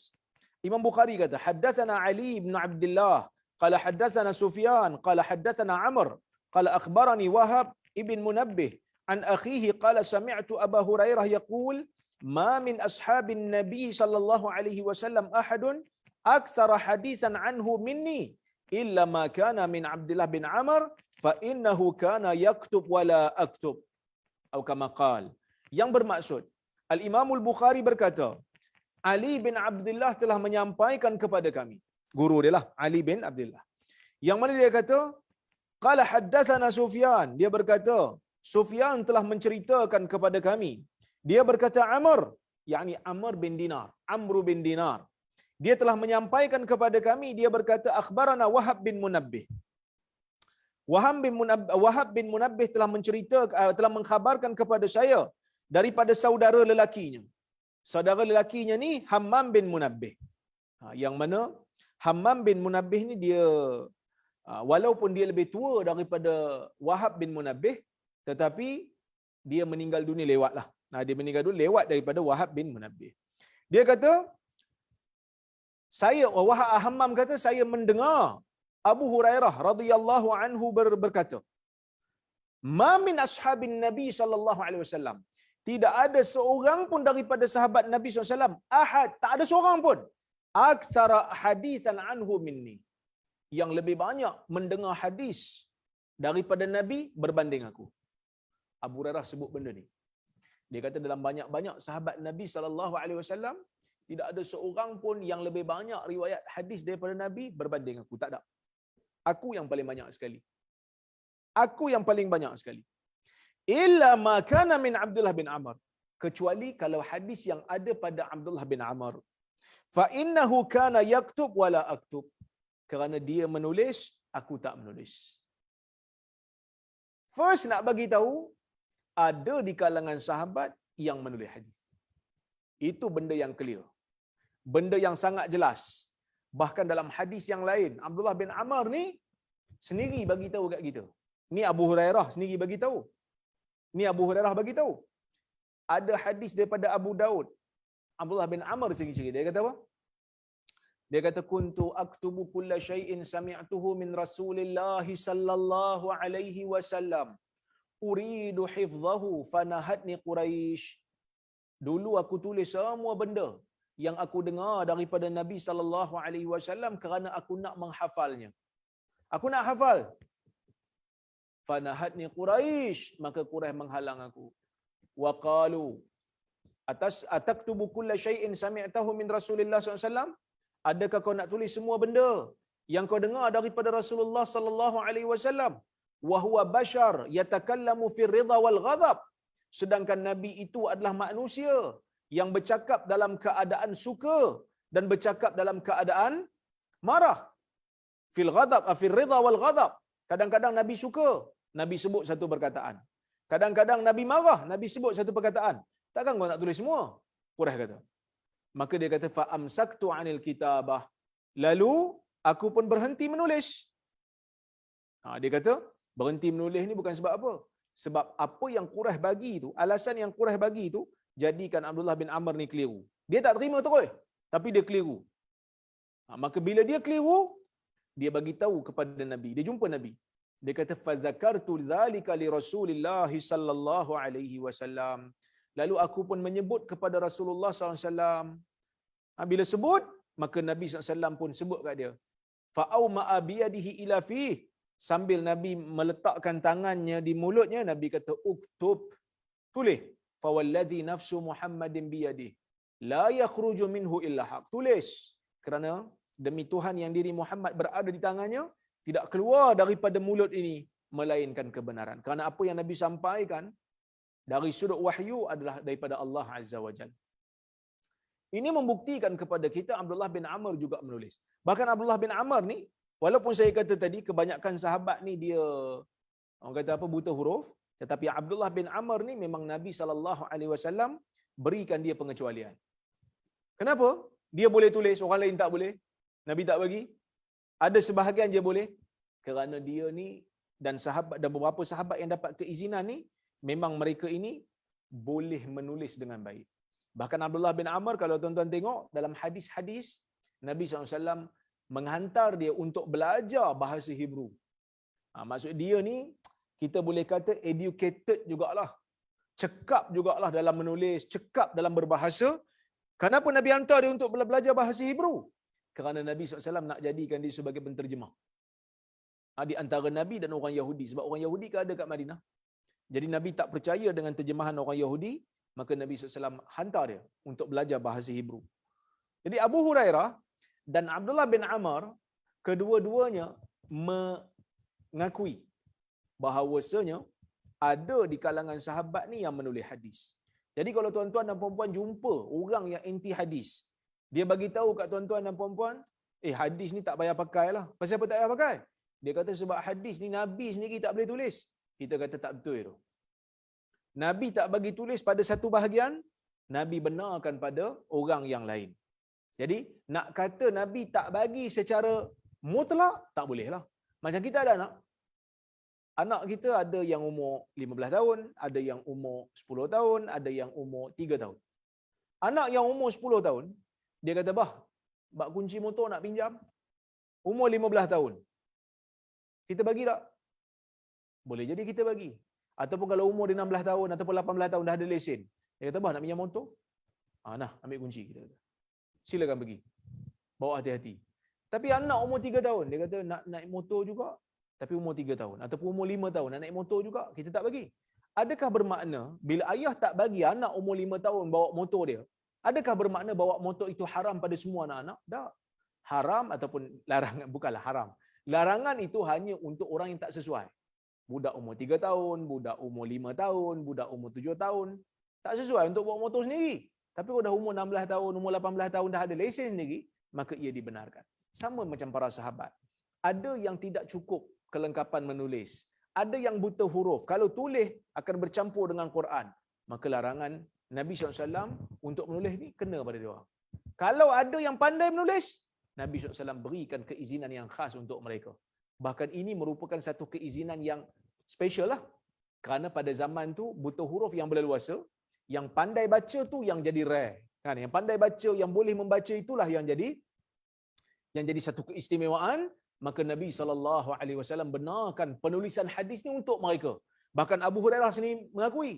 Imam Bukhari kata, haddatsana Ali bin Abdullah qala haddatsana Sufyan qala haddatsana Amr qala akhbarani Wahab ibn Munabbih an akhihi qala sami'tu Abu Hurairah yaqul ma min ashabin Nabi sallallahu alaihi wasallam ahadun aktsara hadisan anhu minni illa ma kana min Abdullah bin Amr fa innahu kana yaktub wala aktub atau kama qala. Yang bermaksud Al-Imam Al-Bukhari berkata, Ali bin Abdullah telah menyampaikan kepada kami. Guru dia lah, Ali bin Abdullah. Yang mana dia kata, qala haddatsana Sufyan. Dia berkata, Sufyan telah menceritakan kepada kami. Dia berkata Amr, yakni Amr bin Dinar, Amr bin Dinar. Dia telah menyampaikan kepada kami, dia berkata akhbarana Wahab bin Munabbih. Wahab bin Munabbih telah mengkhabarkan kepada saya daripada saudara lelakinya. Saudara lelakinya ni Hammam bin Munabbih. Yang mana Hammam bin Munabbih ni dia walaupun dia lebih tua daripada Wahab bin Munabbih, tetapi dia meninggal dunia lewatlah. Dia meninggal dunia lewat daripada Wahab bin Munabbih. Dia kata Hammam kata saya mendengar Abu Hurairah radhiyallahu anhu berkata, "Ma min ashabin Nabi sallallahu alaihi wasallam." Tidak ada seorang pun daripada sahabat Nabi SAW, ahad, tak ada seorang pun, aktsara hadisan anhu minni, yang lebih banyak mendengar hadis daripada Nabi berbanding aku. Abu Hurairah sebut benda ni. Dia kata dalam banyak-banyak sahabat Nabi SAW, tidak ada seorang pun yang lebih banyak riwayat hadis daripada Nabi berbanding aku. Tak ada. Aku yang paling banyak sekali. Aku yang paling banyak sekali. Illa ma kana min Abdullah bin Amr, kecuali kalau hadis yang ada pada Abdullah bin Amr. Fa innahu kana yaktub wala aktub, kerana dia menulis, aku tak menulis. First nak bagi tahu, ada di kalangan sahabat yang menulis hadis. Itu benda yang clear. Benda yang sangat jelas. Bahkan dalam hadis yang lain, Abdullah bin Amr ni sendiri bagi tahu kat kita. Ni Abu Hurairah sendiri bagi tahu. Ni Abu Hurairah bagi tahu. Ada hadis daripada Abu Daud. Abdullah bin Amr sendiri. Dia kata apa? Dia kata kuntu aktubu kulla syai'in sami'tuhu min Rasulillah sallallahu alaihi wasallam. Uridu hifdhahu fanahatni Quraisy. Dulu aku tulis semua benda yang aku dengar daripada Nabi sallallahu alaihi wasallam kerana aku nak menghafalnya. Aku nak hafal. Fanahatni Quraisy, maka Quraisy menghalang aku. Wa qalu ataktubu kulla syai'in sami'tahu min Rasulillah sallallahu alaihi wasallam? Adakah kau nak tulis semua benda yang kau dengar daripada Rasulullah sallallahu alaihi wasallam? Wa huwa bashar yatakallamu fi ridha wal ghadab. Sedangkan Nabi itu adalah manusia yang bercakap dalam keadaan suka dan bercakap dalam keadaan marah. Fil ghadab, fil ridha wal ghadab. Kadang-kadang Nabi suka, Nabi sebut satu perkataan. Kadang-kadang Nabi marah, Nabi sebut satu perkataan. Takkan kau nak tulis semua? Quraisy kata. Maka dia kata fa amsaktu anil kitabah. Lalu aku pun berhenti menulis. Dia kata berhenti menulis ni bukan sebab apa? Sebab apa yang Quraisy bagi itu, alasan yang Quraisy bagi itu jadikan Abdullah bin Amr ni keliru. Dia tak terima terus, tapi dia keliru. Maka bila dia keliru, dia bagi tahu kepada Nabi. Dia jumpa Nabi. Dia kata fa zakartu zalika li Rasulillah sallallahu alaihi wasallam. Lalu aku pun menyebut kepada Rasulullah sallallahu alaihi wasallam. Bila sebut, maka Nabi sallallahu alaihi wasallam pun sebut kat dia. Fa auma biyadihi ila fi, sambil Nabi meletakkan tangannya di mulutnya, Nabi kata uktub, tulis. Fa wallazi nafsu Muhammadin biyadihi la yakhruju minhu illa haq. Tulis, kerana demi Tuhan yang diri Muhammad berada di tangannya, tidak keluar daripada mulut ini melainkan kebenaran. Kerana apa yang Nabi sampaikan dari sudut wahyu adalah daripada Allah Azza wa Jalla. Ini membuktikan kepada kita Abdullah bin Amr juga menulis. Bahkan Abdullah bin Amr ni, walaupun saya kata tadi kebanyakan sahabat ni dia orang kata apa, buta huruf, tetapi Abdullah bin Amr ni memang Nabi SAW berikan dia pengecualian. Kenapa? Dia boleh tulis, orang lain tak boleh. Nabi tak bagi. Ada sebahagian dia boleh. Kerana dia ni dan sahabat dan beberapa sahabat yang dapat keizinan ni, memang mereka ini boleh menulis dengan baik. Bahkan Abdullah bin Amr, kalau tuan-tuan tengok dalam hadis-hadis, Nabi SAW menghantar dia untuk belajar bahasa Hebrew. Maksud dia ni, kita boleh kata educated jugalah. Cekap jugalah dalam menulis, cekap dalam berbahasa. Kenapa Nabi hantar dia untuk belajar bahasa Hebrew? Kerana Nabi SAW nak jadikan dia sebagai penterjemah di antara Nabi dan orang Yahudi. Sebab orang Yahudi kan ada kat Madinah. Jadi Nabi tak percaya dengan terjemahan orang Yahudi, maka Nabi SAW hantar dia untuk belajar bahasa Hebrew. Jadi Abu Hurairah dan Abdullah bin Amr, kedua-duanya mengakui bahawasanya ada di kalangan sahabat ni yang menulis hadis. Jadi kalau tuan-tuan dan puan-puan jumpa orang yang anti hadis, dia bagi tahu kat tuan-tuan dan puan-puan, hadis ni tak payah pakai lah. Pasal apa tak payah pakai? Dia kata sebab hadis ni Nabi sendiri tak boleh tulis. Kita kata tak betul itu. Nabi tak bagi tulis pada satu bahagian, Nabi benarkan pada orang yang lain. Jadi nak kata Nabi tak bagi secara mutlak, tak boleh lah. Macam kita ada anak kita ada yang umur 15 tahun, ada yang umur 10 tahun, ada yang umur 3 tahun. Anak yang umur 10 tahun, dia kata, bah, bak kunci motor nak pinjam. Umur 15 tahun. Kita bagi tak? Boleh jadi kita bagi. Ataupun kalau umur dia 16 tahun ataupun 18 tahun dah ada lesen. Dia kata, bah, nak pinjam motor? Nah, ambil kunci. Kita kata, silakan pergi. Bawa hati-hati. Tapi anak umur 3 tahun, dia kata nak naik motor juga, tapi umur 3 tahun. Ataupun umur 5 tahun, nak naik motor juga, kita tak bagi. Adakah bermakna, bila ayah tak bagi anak umur 5 tahun bawa motor dia, adakah bermakna bawa motor itu haram pada semua anak-anak? Tak. Haram ataupun larangan, bukanlah haram. Larangan itu hanya untuk orang yang tak sesuai. Budak umur 3 tahun, budak umur 5 tahun, budak umur 7 tahun, tak sesuai untuk bawa motor sendiri. Tapi kalau dah umur 16 tahun, umur 18 tahun dah ada lesen sendiri, maka ia dibenarkan. Sama macam para sahabat. Ada yang tidak cukup kelengkapan menulis. Ada yang buta huruf. Kalau tulis akan bercampur dengan Quran. Maka larangan Nabi SAW untuk menulis ni kena pada dia orang. Kalau ada yang pandai menulis, Nabi SAW berikan keizinan yang khas untuk mereka. Bahkan ini merupakan satu keizinan yang special lah. Kerana pada zaman tu buta huruf yang berleluasa, yang pandai baca tu yang jadi rare. Kan? Yang pandai baca, yang boleh membaca itulah yang jadi satu keistimewaan. Maka Nabi SAW benarkan penulisan hadis ni untuk mereka. Bahkan Abu Hurairah sendiri mengakui.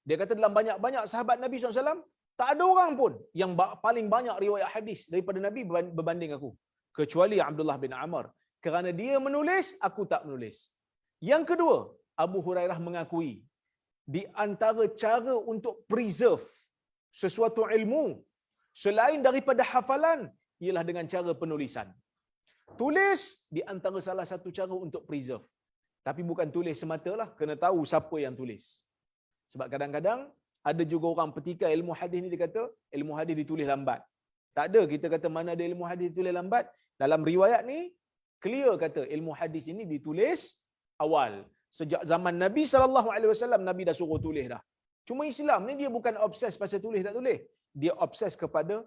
Dia kata dalam banyak-banyak sahabat Nabi SAW, tak ada orang pun yang paling banyak riwayat hadis daripada Nabi berbanding aku. Kecuali Abdullah bin Amr. Kerana dia menulis, aku tak menulis. Yang kedua, Abu Hurairah mengakui, di antara cara untuk preserve sesuatu ilmu, selain daripada hafalan, ialah dengan cara penulisan. Tulis di antara salah satu cara untuk preserve. Tapi bukan tulis semata-lah, kena tahu siapa yang tulis. Sebab kadang-kadang ada juga orang petikai ilmu hadis ni, dia kata ilmu hadis ditulis lambat. Tak ada, kita kata mana ada ilmu hadis ditulis lambat. Dalam riwayat ni clear kata ilmu hadis ini ditulis awal. Sejak zaman Nabi SAW, Nabi dah suruh tulis dah. Cuma Islam ni dia bukan obses pasal tulis tak tulis. Dia obses kepada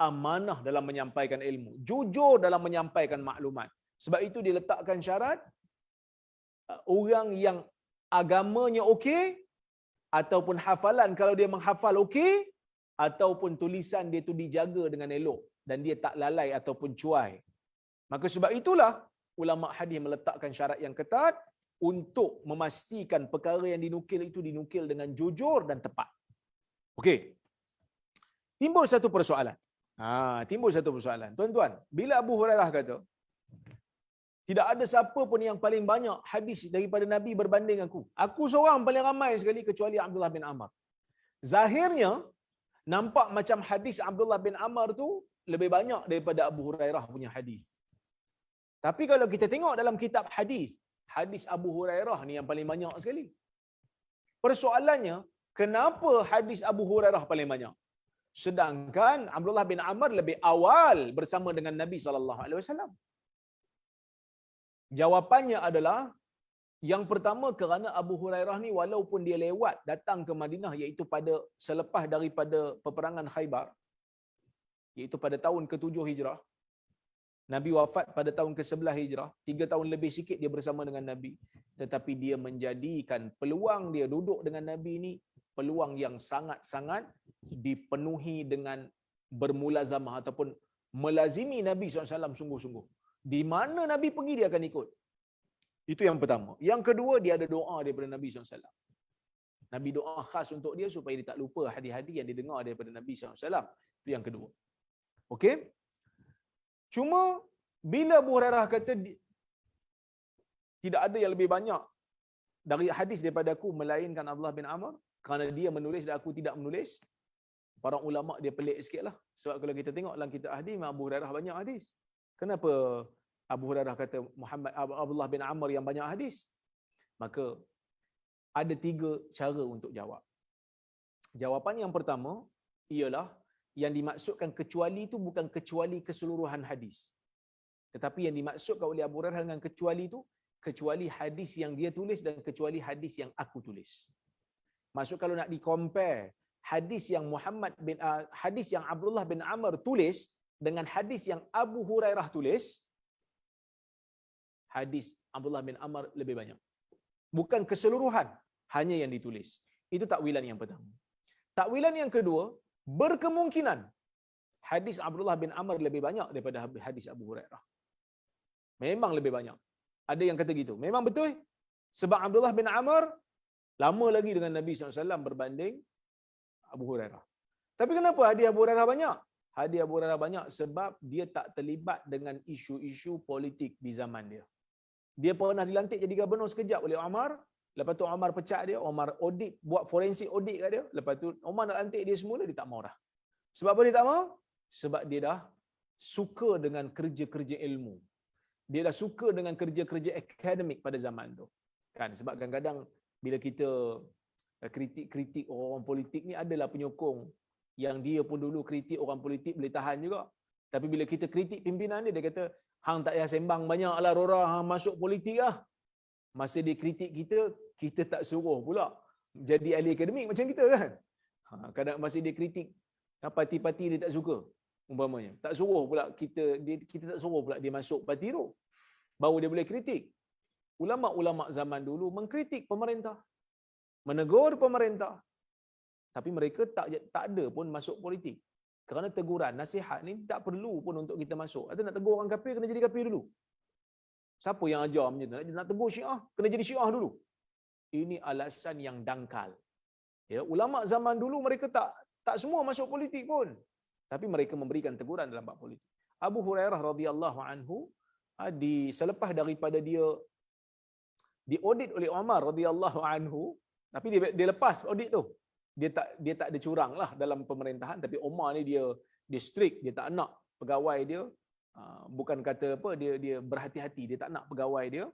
amanah dalam menyampaikan ilmu, jujur dalam menyampaikan maklumat. Sebab itu dia letakkan syarat orang yang agamanya okey, ataupun hafalan kalau dia menghafal okey, ataupun tulisan dia tu dijaga dengan elok dan dia tak lalai ataupun cuai. Maka sebab itulah ulama hadis meletakkan syarat yang ketat untuk memastikan perkara yang dinukil itu dinukil dengan jujur dan tepat. Okey. Timbul satu persoalan. Tuan-tuan, bila Abu Hurairah kata, tidak ada siapa pun yang paling banyak hadis daripada Nabi berbanding aku. Aku seorang paling ramai sekali kecuali Abdullah bin Amr. Zahirnya, nampak macam hadis Abdullah bin Amr tu lebih banyak daripada Abu Hurairah punya hadis. Tapi kalau kita tengok dalam kitab hadis, hadis Abu Hurairah ni yang paling banyak sekali. Persoalannya, kenapa hadis Abu Hurairah paling banyak? Sedangkan Abdullah bin Amr lebih awal bersama dengan Nabi SAW. Jawapannya adalah yang pertama, kerana Abu Hurairah ni walaupun dia lewat datang ke Madinah, iaitu pada selepas daripada peperangan Khaybar, iaitu pada tahun ke-7 Hijrah. Nabi wafat pada tahun ke-11 Hijrah, 3 tahun lebih sikit dia bersama dengan Nabi. Tetapi dia menjadikan peluang dia duduk dengan Nabi ni peluang yang sangat-sangat dipenuhi dengan bermulazamah ataupun melazimi Nabi SAW sungguh-sungguh. Di mana Nabi pergi dia akan ikut. Itu yang pertama. Yang kedua, dia ada doa daripada Nabi SAW. Nabi doa khas untuk dia supaya dia tak lupa hadis-hadis yang dia dengar daripada Nabi SAW. Itu yang kedua. Okey? Cuma bila Abu Hurairah kata tidak ada yang lebih banyak dari hadis daripada aku melainkan Abdullah bin Amr, kerana dia menulis dan aku tidak menulis, para ulama dia pelik sikitlah. Sebab kalau kita tengok dalam kitab hadis, Abu Hurairah banyak hadis. Kenapa Abu Hurairah kata Abdullah bin Amr yang banyak hadis? Maka ada 3 cara untuk jawab. Jawapan yang pertama ialah yang dimaksudkan kecuali itu bukan kecuali keseluruhan hadis. Tetapi yang dimaksudkan oleh Abu Hurairah dengan kecuali itu, kecuali hadis yang dia tulis dan kecuali hadis yang aku tulis. Maksud kalau nak di-compare hadis yang hadis yang Abdullah bin Amr tulis dengan hadis yang Abu Hurairah tulis, hadis Abdullah bin Amr lebih banyak. Bukan keseluruhan, hanya yang ditulis. Itu takwilan yang pertama. Takwilan yang kedua, berkemungkinan hadis Abdullah bin Amr lebih banyak daripada hadis Abu Hurairah. Memang lebih banyak. Ada yang kata gitu. Memang betul. Sebab Abdullah bin Amr lama lagi dengan Nabi SAW berbanding Abu Hurairah. Tapi kenapa hadis Abu Hurairah banyak? Hadis Abu Hurairah banyak sebab dia tak terlibat dengan isu-isu politik di zaman dia. Dia pernah dilantik jadi gubernur sekejap oleh Umar. Lepas tu Umar pecat dia, Umar audit, buat forensik audit kat dia. Lepas tu Umar nak lantik dia semula, dia tak mau dah. Sebab apa dia tak mau? Sebab dia dah suka dengan kerja-kerja ilmu. Dia dah suka dengan kerja-kerja akademik pada zaman tu. Kan? Sebab kadang-kadang bila kita kritik orang politik ni, adalah penyokong yang dia pun dulu kritik orang politik boleh tahan juga. Tapi bila kita kritik pimpinan dia, dia kata, hang tak payah sembang banyaklah Rora, hang masuk politik lah. Masa dia kritik kita, kita tak suruh pula jadi ahli akademik macam kita kan. Kadang masa dia kritik, parti-parti dia tak suka, umpamanya. Tak suruh pula kita tak suruh pula dia masuk parti tu. Baru dia boleh kritik. Ulama-ulama zaman dulu mengkritik pemerintah, menegur pemerintah. Tapi mereka tak ada pun masuk politik. Kerana teguran, nasihat ni tak perlu pun untuk kita masuk. Atau nak tegur orang kafir, kena jadi kafir dulu. Siapa yang ajar macam tu? Nak tegur Syiah, kena jadi Syiah dulu. Ini alasan yang dangkal. Ya, ulama zaman dulu mereka tak semua masuk politik pun. Tapi mereka memberikan teguran dalam bab politik. Abu Hurairah radhiyallahu anhu selepas daripada dia diaudit oleh Umar radhiyallahu anhu, tapi dia lepas audit tu. Dia tak ada curang lah dalam pemerintahan, tapi Umar ni dia strict, dia tak nak pegawai dia, bukan kata apa, dia berhati-hati, dia tak nak pegawai dia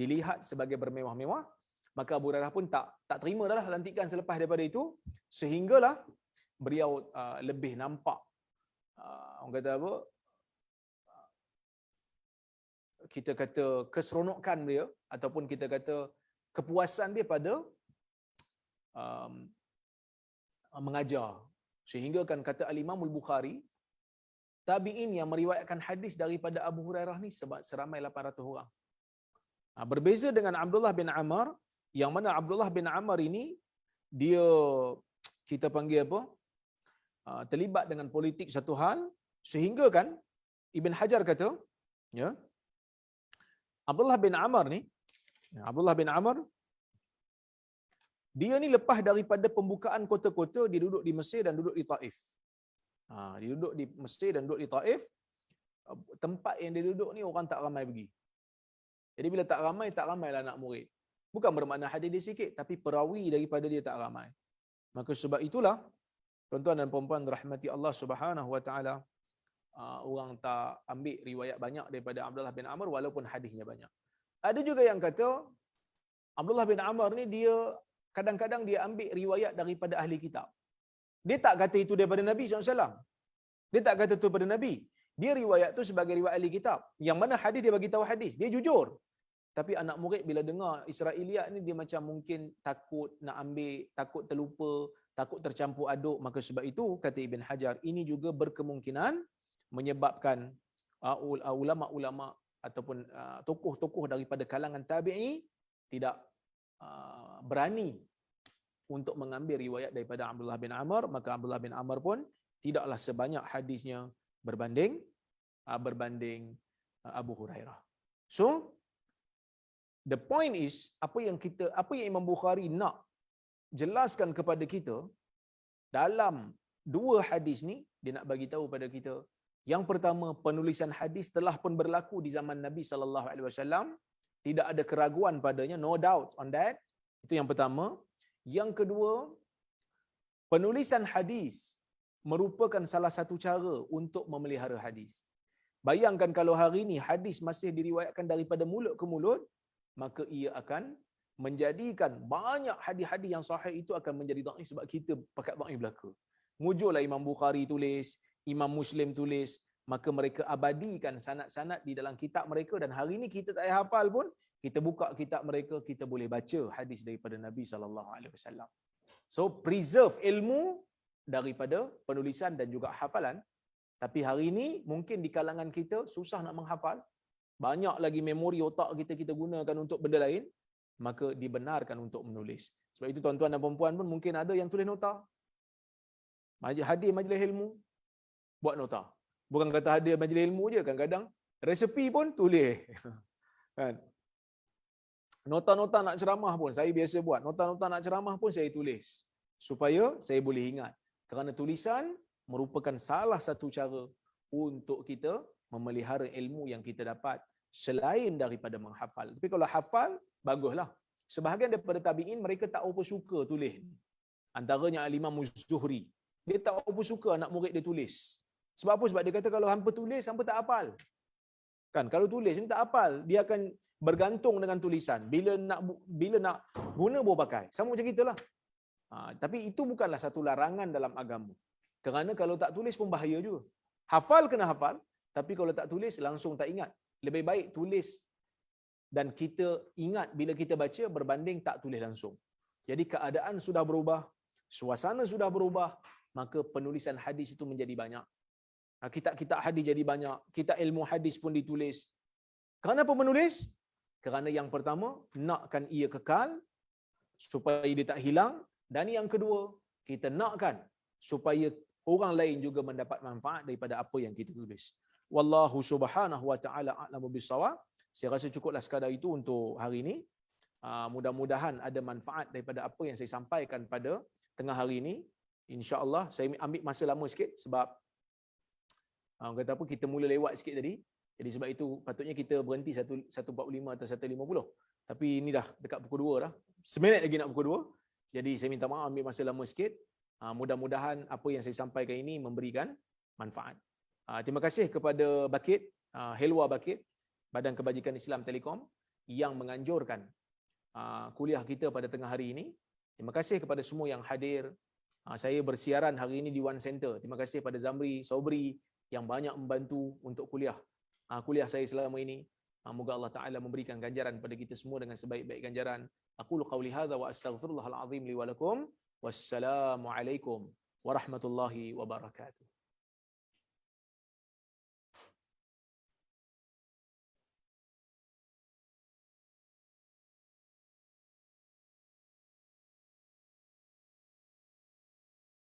dilihat sebagai bermewah-mewah. Maka Abu Hurairah pun tak terima dah lantikan selepas daripada itu, sehinggalah beliau lebih nampak orang kata apa, kita kata keseronokan dia, ataupun kita kata kepuasan dia pada mengajar. Sehingga kan kata Al-Imam Al-Bukhari, tabi'in yang meriwayatkan hadis daripada Abu Hurairah ni sebab seramai 800 orang. Berbeza dengan Abdullah bin Amr, yang mana Abdullah bin Amr ini dia kita panggil apa? Terlibat dengan politik satu hal, sehingga kan Ibn Hajar kata, ya, Abdullah bin Amr dia ni lepas daripada pembukaan kota-kota, dia duduk di Mesir dan duduk di Taif. Dia duduk di Mesir dan duduk di Taif. Tempat yang dia duduk ni orang tak ramai pergi. Jadi bila tak ramailah anak murid. Bukan bermakna hadis dia sikit, tapi perawi daripada dia tak ramai. Maka sebab itulah, tuan-tuan dan puan-puan rahmati Allah Subhanahu wa taala, orang tak ambil riwayat banyak daripada Abdullah bin Amr walaupun hadisnya banyak. Ada juga yang kata Abdullah bin Amr ni dia kadang-kadang dia ambil riwayat daripada ahli kitab. Dia tak kata itu daripada Nabi SAW. Dia tak kata itu daripada Nabi. Dia riwayat tu sebagai riwayat ahli kitab. Yang mana hadis dia bagi tahu hadis. Dia jujur. Tapi anak murid bila dengar Israiliyat ni, dia macam mungkin takut nak ambil, takut terlupa, takut tercampur aduk. Maka sebab itu kata Ibn Hajar, ini juga berkemungkinan menyebabkan ulama-ulama ataupun tokoh-tokoh daripada kalangan tabi'i tidak berani untuk mengambil riwayat daripada Abdullah bin Amr. Maka Abdullah bin Amr pun tidaklah sebanyak hadisnya berbanding Abu Hurairah. So the point is, apa yang Imam Bukhari nak jelaskan kepada kita dalam dua hadis ni, dia nak bagi tahu pada kita, yang pertama, penulisan hadis telah pun berlaku di zaman Nabi sallallahu alaihi wasallam, tidak ada keraguan padanya, no doubt on that. Itu yang pertama. Yang kedua, penulisan hadis merupakan salah satu cara untuk memelihara hadis. Bayangkan kalau hari ini hadis masih diriwayatkan daripada mulut ke mulut, maka ia akan menjadikan banyak hadis-hadis yang sahih itu akan menjadi dhaif sebab kita pakat dhaif belaka. Mujurlah Imam Bukhari tulis, Imam Muslim tulis, maka mereka abadikan sanad-sanad di dalam kitab mereka, dan hari ini kita tak payah hafal pun, kita buka kitab mereka, kita boleh baca hadis daripada Nabi sallallahu alaihi wasallam. So preserve ilmu daripada penulisan dan juga hafalan. Tapi hari ini mungkin di kalangan kita susah nak menghafal, banyak lagi memori otak kita gunakan untuk benda lain, maka dibenarkan untuk menulis. Sebab itu tuan-tuan dan puan-puan pun mungkin ada yang tulis nota. Hadir majlis ilmu, buat nota. Bukan kata hadir majlis ilmu je, kadang-kadang resepi pun tulis. Kan? Nota-nota nak ceramah pun saya biasa buat. Nota-nota nak ceramah pun saya tulis supaya saya boleh ingat. Kerana tulisan merupakan salah satu cara untuk kita memelihara ilmu yang kita dapat selain daripada menghafal. Tapi kalau hafal, baguslah. Sebahagian daripada tabi'in mereka tak apa suka tulis. Antaranya Al-Imam Az-Zuhri. Dia tak apa suka anak murid dia tulis. Sebab apa? Sebab dia kata kalau hampa tulis, hampa tak hafal. Kan, kalau tulis ni tak hafal, dia akan bergantung dengan tulisan. Bila nak guna baru pakai. Sama macam gitulah. Tapi itu bukanlah satu larangan dalam agama. Kerana kalau tak tulis pun bahaya juga. Hafal kena hafal, tapi kalau tak tulis langsung tak ingat. Lebih baik tulis dan kita ingat bila kita baca berbanding tak tulis langsung. Jadi keadaan sudah berubah, suasana sudah berubah, maka penulisan hadis itu menjadi banyak. Kitab-kitab hadis jadi banyak, kitab ilmu hadis pun ditulis. Kenapa menulis? Kerana yang pertama, nakkan ia kekal supaya dia tak hilang, dan yang kedua, kita nakkan supaya orang lain juga mendapat manfaat daripada apa yang kita tulis. Wallahu subhanahu wa ta'ala a'lamu bis-shawab. Saya rasa cukuplah sekadar itu untuk hari ini. Mudah-mudahan ada manfaat daripada apa yang saya sampaikan pada tengah hari ini. InsyaAllah, saya ambil masa lama sikit sebab kata apa, kita mula lewat sikit tadi. Jadi sebab itu patutnya kita berhenti 1.45 atau 1.50. Tapi ini dah dekat pukul 2 dah. Seminit lagi nak pukul 2. Jadi saya minta maaf ambil masa lama sikit. Mudah-mudahan apa yang saya sampaikan ini memberikan manfaat. Terima kasih kepada Bakit, Helwa Bakit, Badan Kebajikan Islam Telekom yang menganjurkan kuliah kita pada tengah hari ini. Terima kasih kepada semua yang hadir. Saya bersiaran hari ini di One Center. Terima kasih pada Zamri, Sobri yang banyak membantu untuk kuliah saya selama ini. Moga Allah Ta'ala memberikan ganjaran pada kita semua dengan sebaik-baik ganjaran. Aqulu qawli hadha wa astaghfirullahal azim li wa lakum. Wassalamualaikum warahmatullahi wabarakatuh.